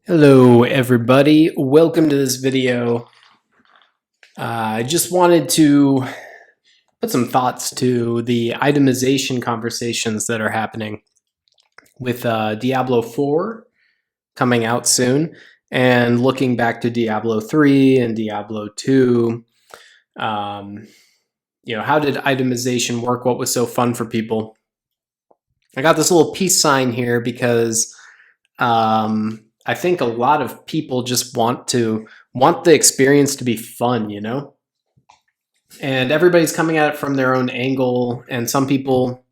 Hello everybody, welcome to this video. I just wanted to put some thoughts to the itemization conversations that are happening with Diablo 4 coming out soon and looking back to Diablo 3 and Diablo 2. How did itemization work? What was so fun for people? I got this little peace sign here because I think a lot of people just want the experience to be fun, And everybody's coming at it from their own angle, and some people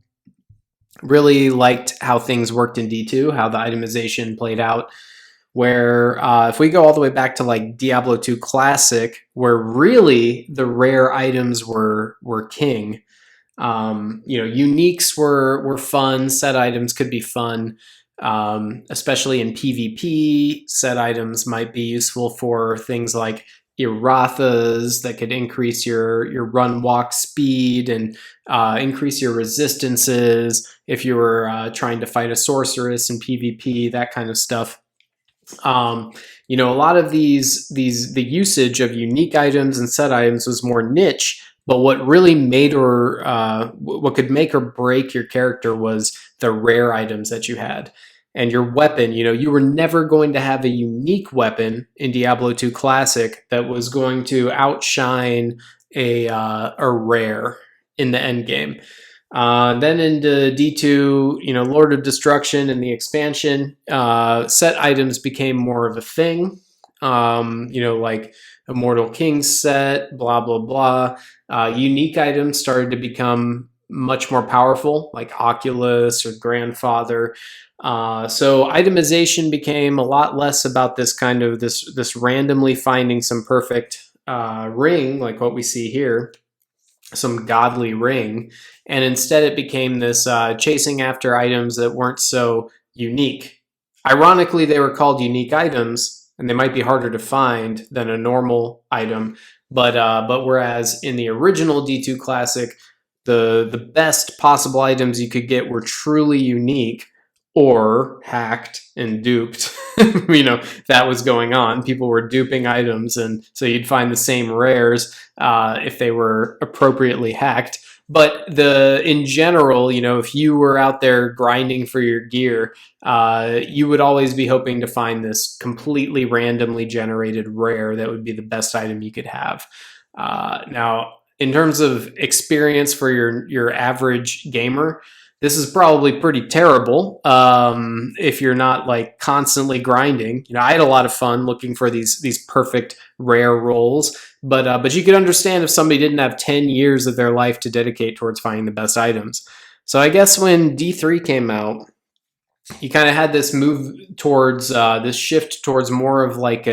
really liked how things worked in D2, how the itemization played out. Where if we go all the way back to like Diablo 2 Classic, where really the rare items were king. Uniques were fun. Set items could be fun. Especially in PvP, set items might be useful for things like Irathas that could increase your run walk speed and increase your resistances if you were trying to fight a sorceress in PvP, that kind of stuff. A lot of the usage of unique items and set items was more niche, but what really made what could make or break your character was the rare items that you had. And your weapon, you were never going to have a unique weapon in Diablo 2 Classic that was going to outshine a rare in the end game. Then into D2, Lord of Destruction and the expansion, set items became more of a thing. Like Immortal King set, blah, blah, blah. Unique items started to become much more powerful, like Oculus or Grandfather. So itemization became a lot less about this kind of this randomly finding some perfect ring, like what we see here, some godly ring, and instead it became this chasing after items that weren't so unique. Ironically, they were called unique items, and they might be harder to find than a normal item. But whereas in the original D2 Classic, the best possible items you could get were truly unique or hacked and duped. That was going on. People were duping items, and so you'd find the same rares if they were appropriately hacked. But in general, if you were out there grinding for your gear, you would always be hoping to find this completely randomly generated rare that would be the best item you could have. Now, in terms of experience for your average gamer, this is probably pretty terrible if you're not like constantly grinding. I had a lot of fun looking for these perfect rare rolls, but you could understand if somebody didn't have 10 years of their life to dedicate towards finding the best items. So I guess when D3 came out, you kind of had this move towards this shift towards more of like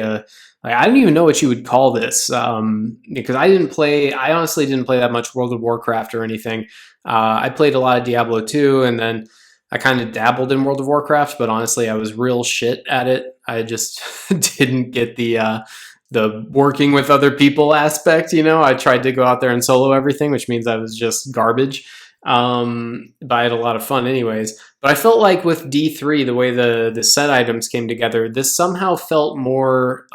I don't even know what you would call this because I honestly didn't play that much World of Warcraft or anything. I played a lot of Diablo 2, and then I kind of dabbled in World of Warcraft, but honestly, I was real shit at it. I just didn't get the working with other people aspect. I tried to go out there and solo everything, which means I was just garbage. But I had a lot of fun anyways. But I felt like with D3, the way the set items came together, this somehow felt more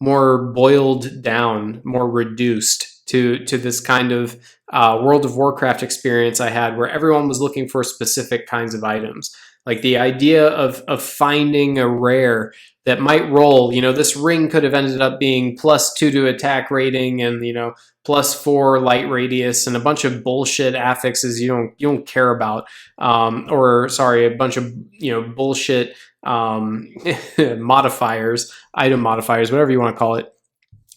boiled down, more reduced to this kind of World of Warcraft experience I had, where everyone was looking for specific kinds of items. Like the idea of finding a rare that might roll, this ring could have ended up being +2 to attack rating and, +4 light radius and a bunch of bullshit affixes you don't care about. A bunch of, bullshit modifiers, item modifiers, whatever you want to call it.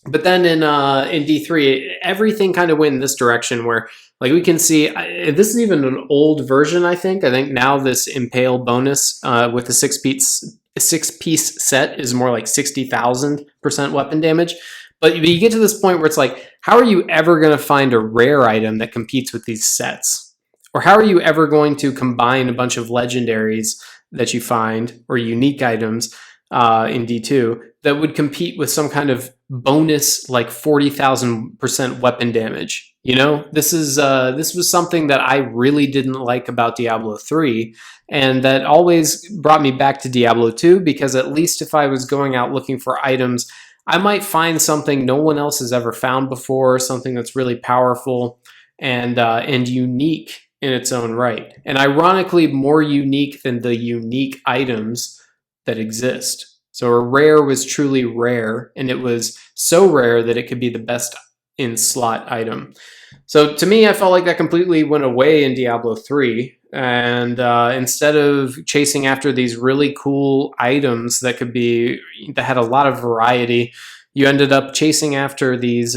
But then in D3, everything kind of went in this direction where, like, we can see, this is even an old version, I think. I think now this Impale bonus with the six piece set is more like 60,000% weapon damage. But you get to this point where it's like, how are you ever going to find a rare item that competes with these sets? Or how are you ever going to combine a bunch of legendaries that you find or unique items in D2 that would compete with some kind of bonus like 40,000% weapon damage? You know, this was something that I really didn't like about Diablo 3, and that always brought me back to Diablo 2, because at least if I was going out looking for items, I might find something no one else has ever found before, something that's really powerful and unique in its own right, and ironically more unique than the unique items that exist. So a rare was truly rare, and it was so rare that it could be the best in slot item. So to me, I felt like that completely went away in Diablo 3. And instead of chasing after these really cool items that had a lot of variety, you ended up chasing after these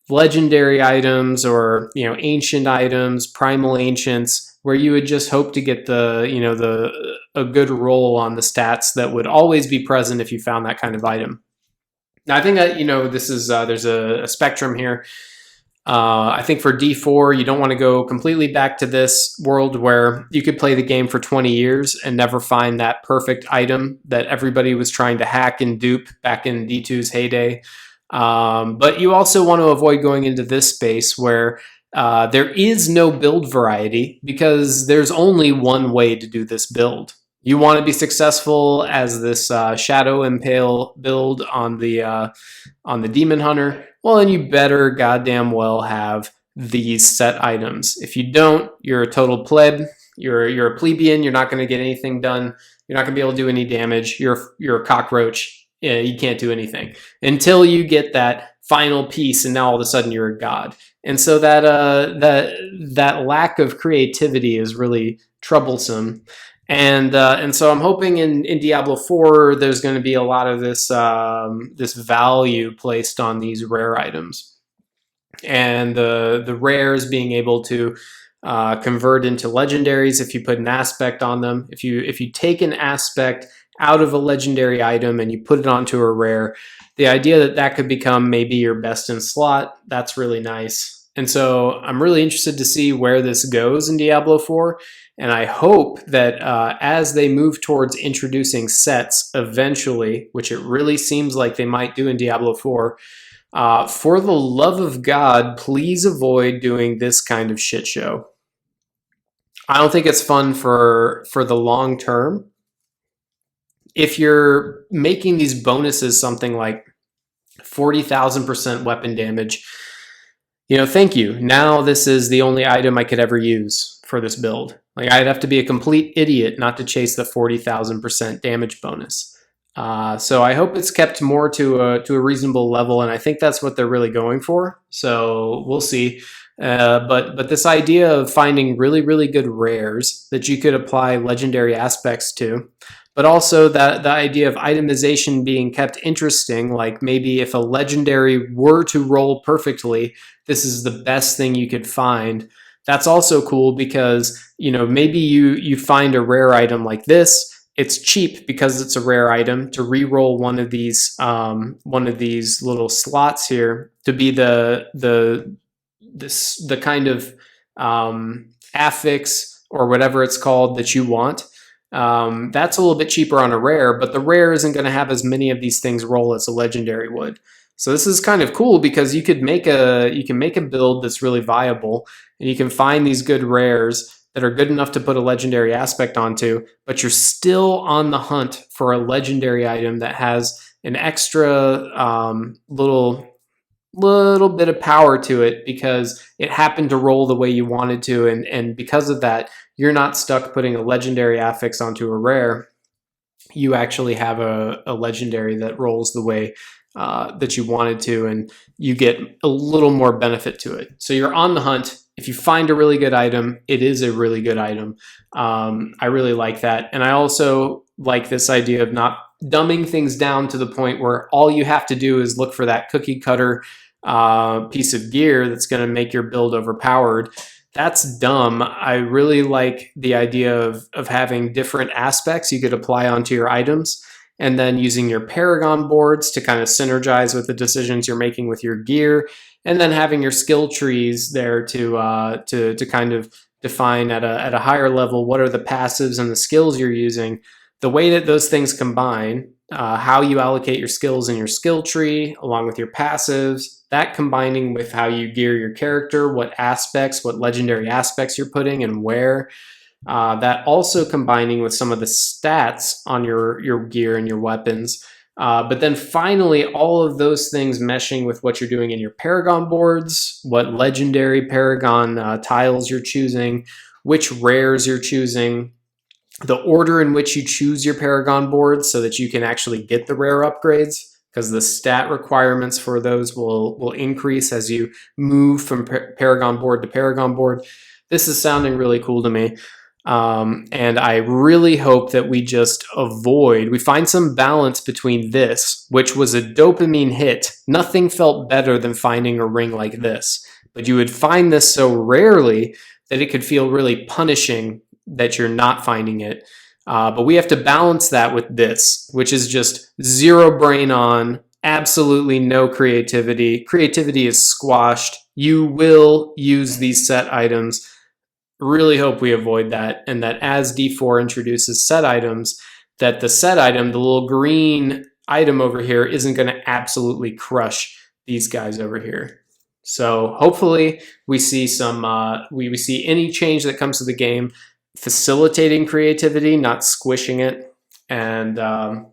legendary items, or ancient items, primal ancients, where you would just hope to get the a good roll on the stats that would always be present if you found that kind of item. Now, I think that this is there's a spectrum here. I think for D4, you don't want to go completely back to this world where you could play the game for 20 years and never find that perfect item that everybody was trying to hack and dupe back in D2's heyday. But you also want to avoid going into this space where there is no build variety, because there's only one way to do this build. You want to be successful as this Shadow Impale build on the Demon Hunter. Well, then you better goddamn well have these set items. If you don't, you're a total pleb. You're a plebeian. You're not going to get anything done. You're not going to be able to do any damage. You're a cockroach. You can't do anything until you get that final piece, and now all of a sudden you're a god. And so that lack of creativity is really troublesome. And so I'm hoping in Diablo 4 there's going to be a lot of this value placed on these rare items, and the rares being able to convert into legendaries if you put an aspect on them. If you take an aspect out of a legendary item and you put it onto a rare, the idea that that could become maybe your best in slot, that's really nice. And so I'm really interested to see where this goes in Diablo 4. And I hope that as they move towards introducing sets eventually, which it really seems like they might do in Diablo 4, for the love of God, please avoid doing this kind of shit show. I don't think it's fun for the long term. If you're making these bonuses something like 40,000% weapon damage, thank you. Now this is the only item I could ever use for this build. Like, I'd have to be a complete idiot not to chase the 40,000% damage bonus. So I hope it's kept more to a reasonable level, and I think that's what they're really going for. So we'll see. But this idea of finding really, really good rares that you could apply legendary aspects to, but also that the idea of itemization being kept interesting, like maybe if a legendary were to roll perfectly, this is the best thing you could find. That's also cool, because maybe you find a rare item like this. It's cheap because it's a rare item to re-roll one of these little slots here to be the kind of affix or whatever it's called that you want. That's a little bit cheaper on a rare, but the rare isn't going to have as many of these things roll as a legendary would. So this is kind of cool, because you can make a build that's really viable, and you can find these good rares that are good enough to put a legendary aspect onto, but you're still on the hunt for a legendary item that has an extra little bit of power to it, because it happened to roll the way you wanted to, and because of that, you're not stuck putting a legendary affix onto a rare. You actually have a legendary that rolls the way that you wanted to, and you get a little more benefit to it. So you're on the hunt. If you find a really good item, it is a really good item. I really like that. And I also like this idea of not dumbing things down to the point where all you have to do is look for that cookie cutter piece of gear that's going to make your build overpowered. That's dumb. I really like the idea of having different aspects you could apply onto your items, and then using your Paragon boards to kind of synergize with the decisions you're making with your gear, and then having your skill trees there to kind of define at a higher level what are the passives and the skills you're using. The way that those things combine how you allocate your skills in your skill tree, along with your passives, that combining with how you gear your character, what aspects, what legendary aspects you're putting and where. That also combining with some of the stats on your gear and your weapons. But then finally, all of those things meshing with what you're doing in your Paragon boards, what legendary Paragon tiles you're choosing, which rares you're choosing, the order in which you choose your Paragon boards so that you can actually get the rare upgrades, because the stat requirements for those will increase as you move from Paragon board to Paragon board. This is sounding really cool to me. And I really hope that we find some balance between this, which was a dopamine hit. Nothing felt better than finding a ring like this, but you would find this so rarely that it could feel really punishing that you're not finding it. But we have to balance that with this, which is just zero brain on, absolutely no creativity. Creativity is squashed. You will use these set items. Really hope we avoid that, and that as D4 introduces set items, that the set item, the little green item over here, isn't going to absolutely crush these guys over here. So hopefully we see we see any change that comes to the game facilitating creativity, not squishing it. And I'm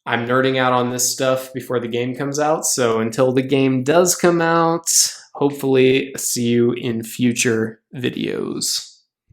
nerding out on this stuff before the game comes out. So until the game does come out, hopefully see you in future videos.